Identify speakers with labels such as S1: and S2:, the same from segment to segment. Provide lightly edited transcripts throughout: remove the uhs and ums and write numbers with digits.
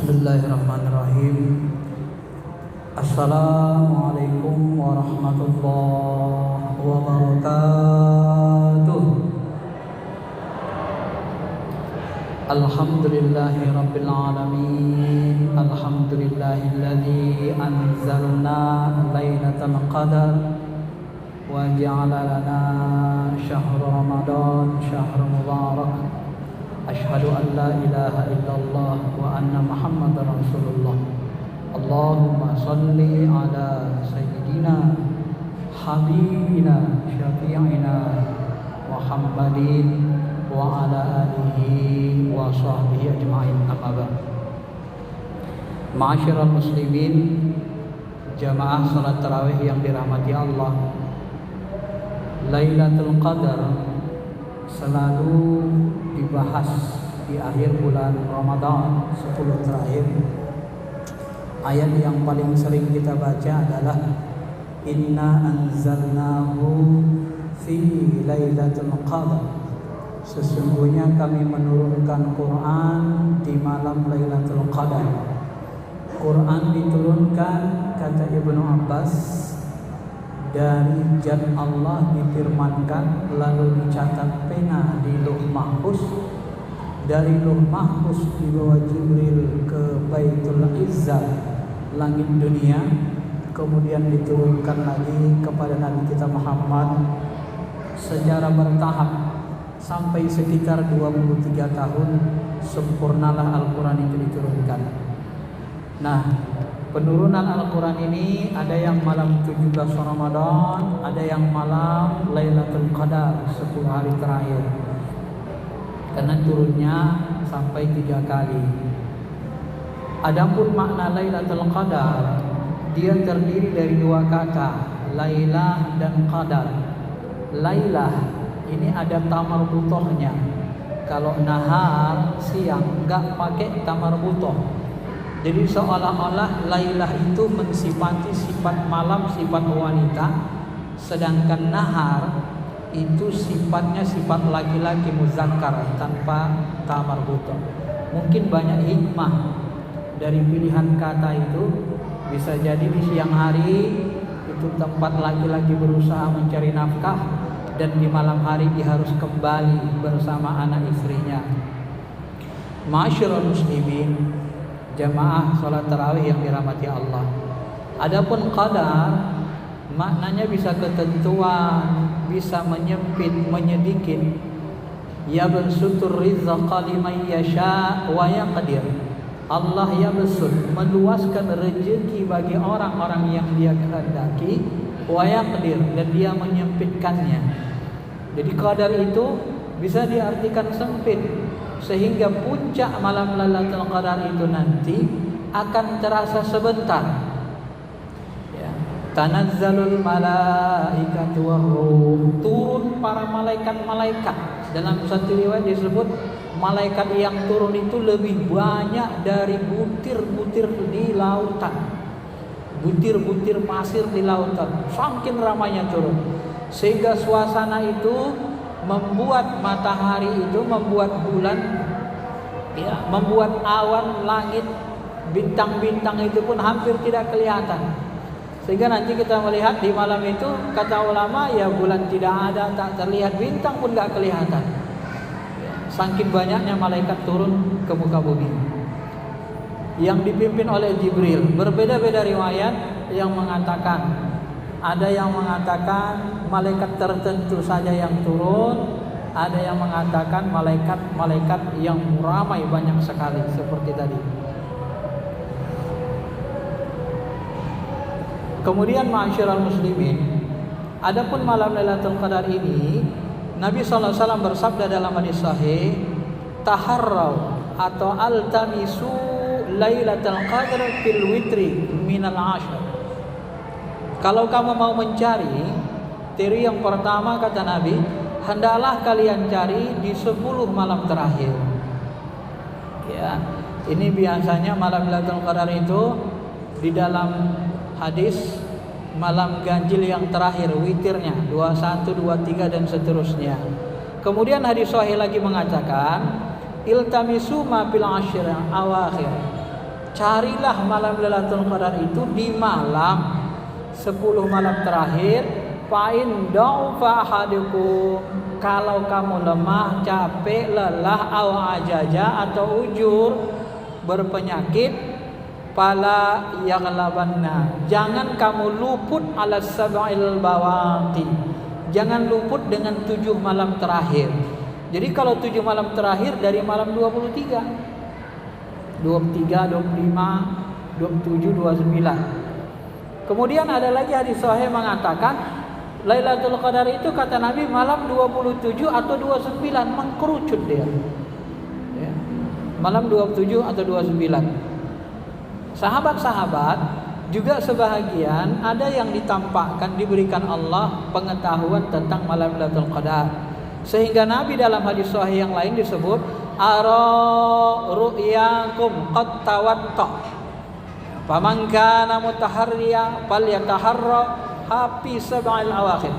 S1: Bismillahirrahmanirrahim. Assalamualaikum warahmatullahi wabarakatuh. Alhamdulillahi rabbil alamin. Alhamdulillahilladzi anzalna lailatul qadar wa ja'ala lana syahrul ramadan syahrul mubarak. Asyhadu an la ilaha illallah wa anna Muhammadar Rasulullah. Allahumma salli ala sayyidina habibina syafi'ina Muhammadin wa ala alihi wa sahbihi ajma'in. Amma ba'd. Ma'asyiral muslimin, jamaah salat tarawih yang dirahmati Allah, Lailatul Qadar selalu dibahas di akhir bulan Ramadan 10 terakhir. Ayat yang paling sering kita baca adalah Inna anzalnahu fi lailatul qadar. Sesungguhnya kami menurunkan Quran di malam Lailatul Qadar. Quran diturunkan, kata Ibnu Abbas, dari zat Allah difirmankan lalu dicatat pena di Lauh Mahfuz. Dari Lauh Mahfuz dibawa Jibril ke Baitul Izzah, langit dunia, kemudian diturunkan lagi kepada Nabi kita Muhammad secara bertahap sampai sekitar 23 tahun sempurnalah Al-Quran itu diturunkan. Nah, penurunan Al-Quran ini ada yang malam 17 Ramadan, ada yang malam Lailatul Qadar 10 hari terakhir. Karena turunnya sampai 3 kali. Adapun makna Lailatul Qadar, dia terdiri dari 2 kata, Lailah dan Qadar. Lailah ini ada tamarbutohnya. Kalau nahar siang enggak pakai tamarbutoh. Jadi seolah-olah Lailah itu mensifati sifat malam, sifat wanita, sedangkan nahar itu sifatnya sifat laki-laki muzakkar tanpa tamarbutoh. Mungkin banyak hikmah dari pilihan kata itu. Bisa jadi di siang hari itu tempat laki-laki berusaha mencari nafkah, dan di malam hari dia harus kembali bersama anak istrinya. Ma'asyiral muslimin, jamaah salat tarawih yang dirahmati Allah. Adapun qadar maknanya bisa ketentuan, bisa menyempit, menyedikit. Ya bersutur rizqa liman yasha wa yaqdir. Allah ya besut meluaskan rezeki bagi orang-orang yang dia kehendaki, wa yaqdir, dan dia menyempitkannya. Jadi qadar itu bisa diartikan sempit, sehingga puncak malam Lailatul Qadar itu nanti akan terasa sebentar. Ya. Tanazzalul malaikatu war-ruh, turun para malaikat-malaikat. Dalam satu riwayat disebut malaikat yang turun itu lebih banyak dari butir-butir di lautan. Butir-butir pasir di lautan, saking ramainya turun. Sehingga suasana itu membuat matahari itu, membuat bulan, ya, membuat awan, langit, bintang-bintang itu pun hampir tidak kelihatan. Sehingga nanti kita melihat di malam itu, kata ulama, ya bulan tidak ada, tak terlihat, bintang pun tidak kelihatan. Saking banyaknya malaikat turun ke muka bumi, yang dipimpin oleh Jibril. Berbeda-beda riwayat yang mengatakan, ada yang mengatakan malaikat tertentu saja yang turun, ada yang mengatakan malaikat-malaikat yang ramai banyak sekali seperti tadi. Kemudian ma'asyiral muslimin, adapun malam Lailatul Qadar ini, Nabi sallallahu alaihi wasallam bersabda dalam hadis sahih, taharrau atau altamisu Lailatul Qadar fil witri minal ashr. Kalau kamu mau mencari, teori yang pertama kata Nabi, hendaklah kalian cari di 10 malam terakhir. Ya, ini biasanya malam Lailatul Qadar itu di dalam hadis malam ganjil yang terakhir, witirnya 21, 23 dan seterusnya. Kemudian hadis sahih lagi mengatakan, iltamisu ma fil ashr awakhir. carilah malam Lailatul Qadar itu di malam 10 malam terakhir. Fa in daufa ahadukum, kalau kamu lemah, capek, lelah, aw ajaja atau ujur, berpenyakit, fala yaghlabanna, jangan kamu luput ala sab'il bawaqi, jangan luput dengan 7 malam terakhir. Jadi kalau 7 malam terakhir dari malam 23, 25, 27, 29. Kemudian ada lagi hadis sahih mengatakan Lailatul Qadar itu kata Nabi malam 27 atau 29, mengkerucut dia. Ya. Malam 27 atau 29. Sahabat-sahabat juga sebahagian ada yang ditampakkan, diberikan Allah pengetahuan tentang malam Lailatul Qadar. Sehingga Nabi dalam hadis sahih yang lain disebut ara ru'yakum qad tawatta. Faman kana mutaharriya falyataharra hafi sab'il awakhir.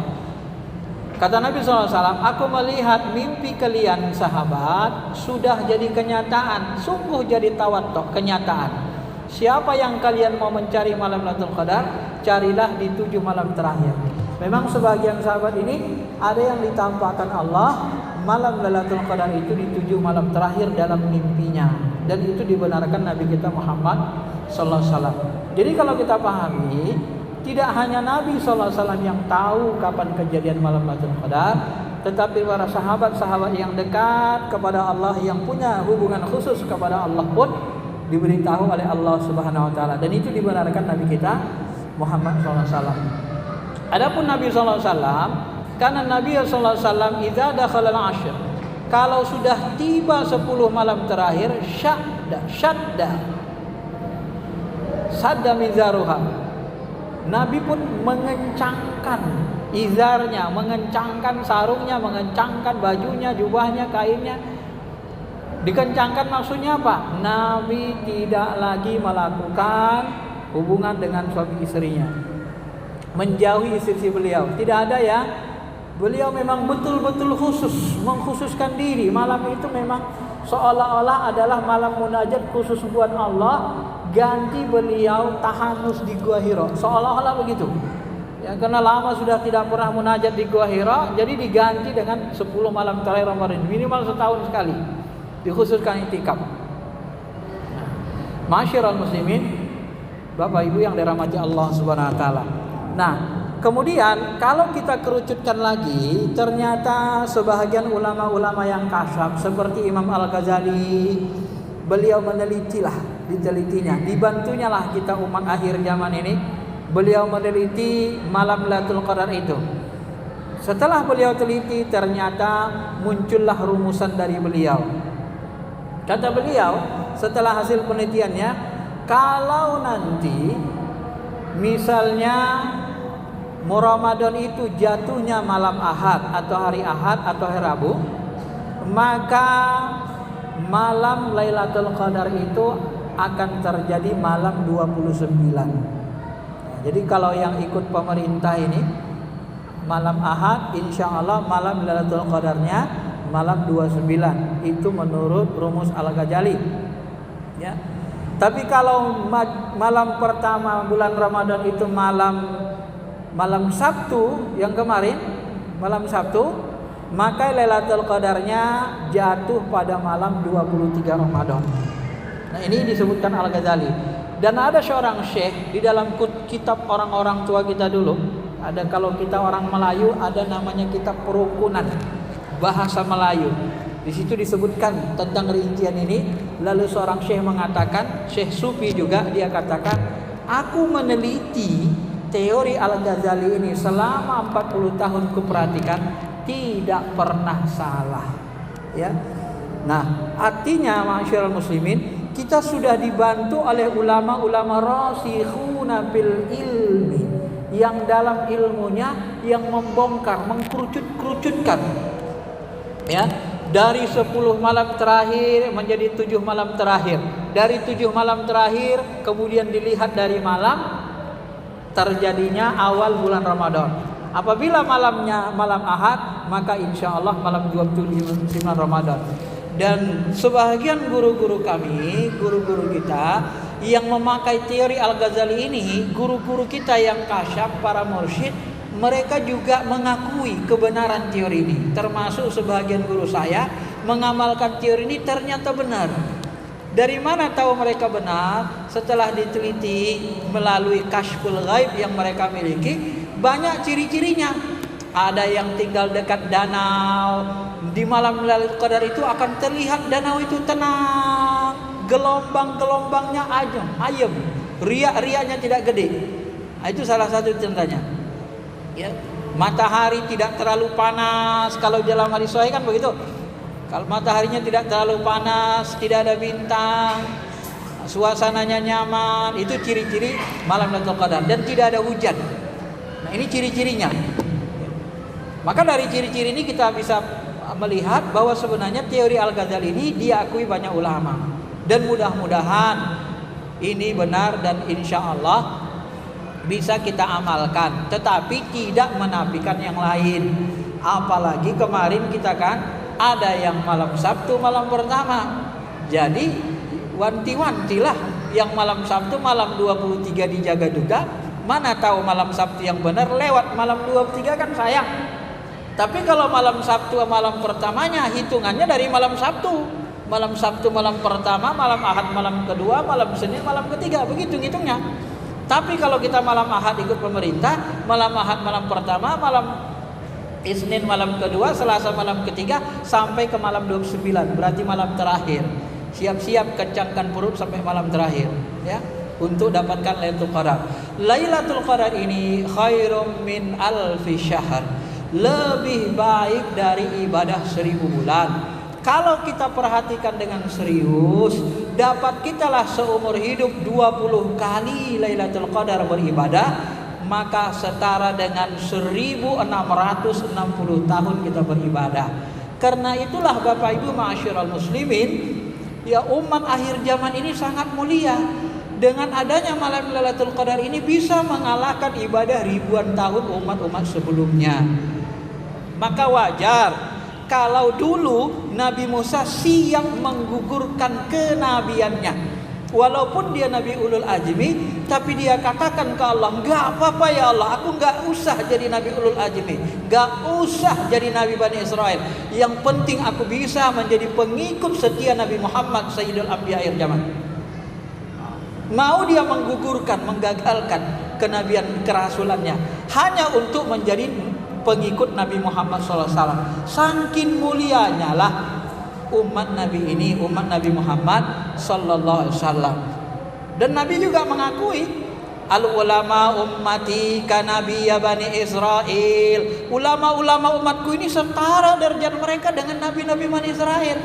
S1: Kata Nabi SAW, aku melihat mimpi kalian sahabat sudah jadi kenyataan, sungguh jadi tawatok, kenyataan. Siapa yang kalian mau mencari malam Lailatul Qadar, carilah di 7 malam terakhir. Memang sebagian sahabat ini ada yang ditampakkan Allah malam Lailatul Qadar itu di 7 malam terakhir dalam mimpinya, dan itu dibenarkan Nabi kita Muhammad SAW. Jadi kalau kita pahami, tidak hanya Nabi SAW yang tahu kapan kejadian malam Lailatul Qadar, tetapi para sahabat-sahabat yang dekat kepada Allah, yang punya hubungan khusus kepada Allah pun diberitahu oleh Allah Subhanahu Wa Taala, dan itu dibenarkan Nabi kita Muhammad SAW. Adapun Nabi SAW, karena Nabi SAW idza dakhala al-ashr, kalau sudah tiba 10 malam terakhir, sadda mizaruha, Nabi pun mengencangkan izarnya, mengencangkan sarungnya, mengencangkan bajunya, jubahnya, kainnya. Dikencangkan maksudnya apa? Nabi tidak lagi melakukan hubungan dengan suami istrinya, menjauhi istri beliau. Tidak ada ya. Beliau memang betul-betul khusus, mengkhususkan diri. Malam itu memang seolah-olah adalah malam munajat khusus buat Allah. Ganti beliau tahanus di Gua Hira, seolah-olah begitu. Ya, karena lama sudah tidak pernah munajat di Gua Hira, jadi diganti dengan 10 malam terakhir Ramadan, minimal setahun sekali dikhususkan itikaf. Masyiral muslimin, Bapak Ibu yang dirahmati Allah Subhanahu Wa Taala. Nah, kemudian kalau kita kerucutkan lagi, ternyata sebahagian ulama-ulama yang kasyaf seperti Imam Al-Ghazali, beliau ditelitinya, dibantunya lah kita umat akhir zaman ini. Beliau meneliti malam Lailatul Qadar itu. Setelah beliau teliti, ternyata muncullah rumusan dari beliau. Kata beliau, setelah hasil penelitiannya, kalau nanti misalnya Ramadan itu jatuhnya malam Ahad atau hari Ahad atau hari Rabu, maka malam Lailatul Qadar itu akan terjadi malam 29. Jadi kalau yang ikut pemerintah ini malam Ahad, insya Allah malam Lailatul Qadarnya malam 29. Itu menurut rumus Al-Ghazali. Ya. Tapi kalau malam pertama bulan Ramadan itu malam Sabtu yang kemarin, malam Sabtu, maka Lailatul Qadarnya jatuh pada malam 23 Ramadan. Nah, ini disebutkan Al-Ghazali. Dan ada seorang syekh di dalam kitab orang-orang tua kita dulu. Ada, kalau kita orang Melayu ada namanya kitab perukunan bahasa Melayu. Di situ disebutkan tentang rincian ini. Lalu seorang syekh mengatakan, Syekh Sufi juga, dia katakan, aku meneliti teori Al-Ghazali ini selama 40 tahun kuperhatikan, tidak pernah salah. Ya. Nah, artinya masyarakat muslimin, kita sudah dibantu oleh ulama-ulama rasikhuna fil ilmi, yang dalam ilmunya yang membongkar, mengkerucut-kerucutkan. Ya, dari 10 malam terakhir menjadi 7 malam terakhir. Dari 7 malam terakhir kemudian dilihat dari malam terjadinya awal bulan Ramadan. Apabila malamnya malam Ahad, maka insya Allah malam 27 Ramadan. Dan sebahagian guru-guru kami, guru-guru kita, yang memakai teori Al-Ghazali ini, guru-guru kita yang kasyaf, para mursyid, mereka juga mengakui kebenaran teori ini. Termasuk sebagian guru saya mengamalkan teori ini ternyata benar. Dari mana tahu mereka benar? Setelah diteliti melalui kashful ghaib yang mereka miliki, banyak ciri-cirinya. Ada yang tinggal dekat danau, di malam Lailatul Qadar itu akan terlihat danau itu tenang, gelombang-gelombangnya ayem, riak-riaknya tidak gede. Itu salah satu tandanya. Ya, matahari tidak terlalu panas. Kalau dalam hadis sahih kan begitu. Kalau mataharinya tidak terlalu panas, tidak ada bintang, suasananya nyaman, itu ciri-ciri malam Lailatul Qadar, dan tidak ada hujan. Nah, ini ciri-cirinya. Maka dari ciri-ciri ini kita bisa melihat bahwa sebenarnya teori Al-Ghazali ini diakui banyak ulama, dan mudah-mudahan ini benar dan insya Allah bisa kita amalkan, tetapi tidak menafikan yang lain. Apalagi kemarin kita kan ada yang malam Sabtu malam pertama, jadi wanti-wantilah yang malam Sabtu malam 23 dijaga juga. Mana tahu malam Sabtu yang benar lewat malam 23 kan sayang. Tapi kalau malam Sabtu malam pertamanya hitungannya dari malam Sabtu. Malam Sabtu malam pertama, malam Ahad malam kedua, malam Senin malam ketiga, begitu ngitungnya. Tapi kalau kita malam Ahad ikut pemerintah, malam Ahad malam pertama, malam Isnin malam kedua, Selasa malam ketiga, sampai ke malam 29, berarti malam terakhir. Siap-siap kencangkan perut sampai malam terakhir, ya, untuk dapatkan Lailatul Qadar. Lailatul Qadar ini khairum min alfi syahr, lebih baik dari ibadah 1000 bulan. Kalau kita perhatikan dengan serius, dapat kitalah seumur hidup 20 kali Lailatul Qadar beribadah, maka setara dengan 1660 tahun kita beribadah. Karena itulah Bapak Ibu ma'asyiral muslimin, ya, umat akhir zaman ini sangat mulia. Dengan adanya malam Lailatul Qadar ini bisa mengalahkan ibadah ribuan tahun umat-umat sebelumnya. Maka wajar kalau dulu Nabi Musa siap menggugurkan kenabiannya. Walaupun dia Nabi Ulul Azmi, tapi dia katakan ke Allah, enggak apa-apa ya Allah, aku enggak usah jadi Nabi Ulul Azmi, enggak usah jadi Nabi Bani Israel. Yang penting aku bisa menjadi pengikut setia Nabi Muhammad Sayyidul Anbiya akhir zaman. Mau dia menggugurkan, menggagalkan kenabian kerasulannya hanya untuk menjadi pengikut Nabi Muhammad SAW. Saking mulianya lah umat Nabi ini, umat Nabi Muhammad Sallallahu Alaihi Wasallam. Dan Nabi juga mengakui, al ulama ummati kanabiya Bani Israel. Ulama-ulama umatku ini setara derajat mereka dengan nabi-nabi Bani Israel.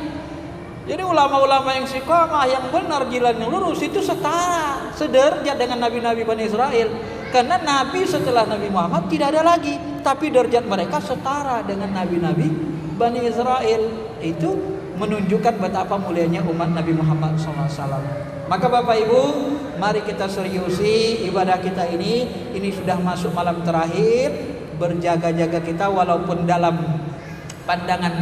S1: Jadi ulama-ulama yang istiqomah, yang benar, jalan yang lurus, itu setara, sederajat dengan nabi-nabi Bani Israel. Karena nabi setelah Nabi Muhammad tidak ada lagi, tapi derajat mereka setara dengan nabi-nabi Bani Israel. Itu menunjukkan betapa mulianya umat Nabi Muhammad SAW. Maka Bapak Ibu, mari kita seriusi ibadah kita ini. Ini sudah masuk malam terakhir. Berjaga-jaga kita, walaupun dalam pandangan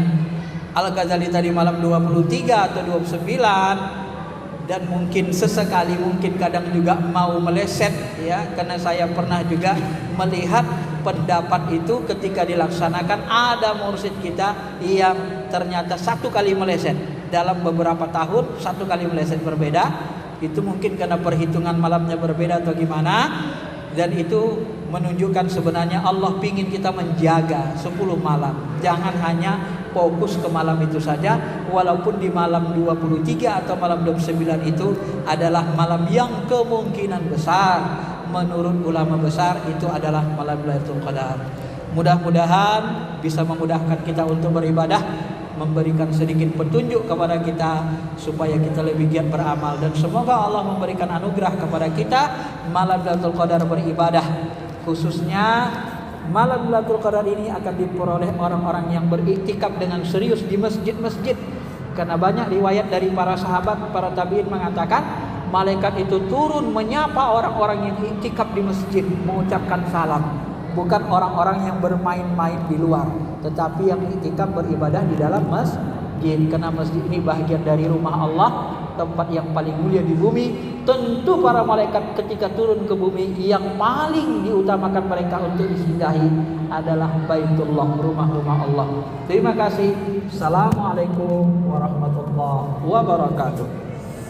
S1: Al-Ghazali tadi malam 23 atau 29, dan mungkin sesekali, mungkin kadang juga mau meleset, ya, karena saya pernah juga melihat pendapat itu ketika dilaksanakan. Ada mursyid kita yang ternyata satu kali meleset dalam beberapa tahun, satu kali meleset berbeda. Itu mungkin karena perhitungan malamnya berbeda atau gimana. Dan itu menunjukkan sebenarnya Allah ingin kita menjaga 10 malam. Jangan hanya fokus ke malam itu saja. Walaupun di malam 23 atau malam 29 itu adalah malam yang kemungkinan besar, menurut ulama besar, itu adalah malam Lailatul Qadar. Mudah-mudahan bisa memudahkan kita untuk beribadah, memberikan sedikit petunjuk kepada kita supaya kita lebih giat beramal, dan semoga Allah memberikan anugerah kepada kita malam Lailatul Qadar beribadah. Khususnya malam Lailatul Qadar ini akan diperoleh orang-orang yang beriktikaf dengan serius di masjid-masjid. Karena banyak riwayat dari para sahabat, para tabi'in mengatakan malaikat itu turun menyapa orang-orang yang iktikaf di masjid, mengucapkan salam. Bukan orang-orang yang bermain-main di luar, tetapi yang iktikaf beribadah di dalam masjid. Karena masjid ini bahagian dari rumah Allah, tempat yang paling mulia di bumi. Tentu para malaikat ketika turun ke bumi, yang paling diutamakan mereka untuk disinggahi adalah Baitullah, rumah-rumah Allah. Terima kasih. Assalamualaikum warahmatullahi wabarakatuh.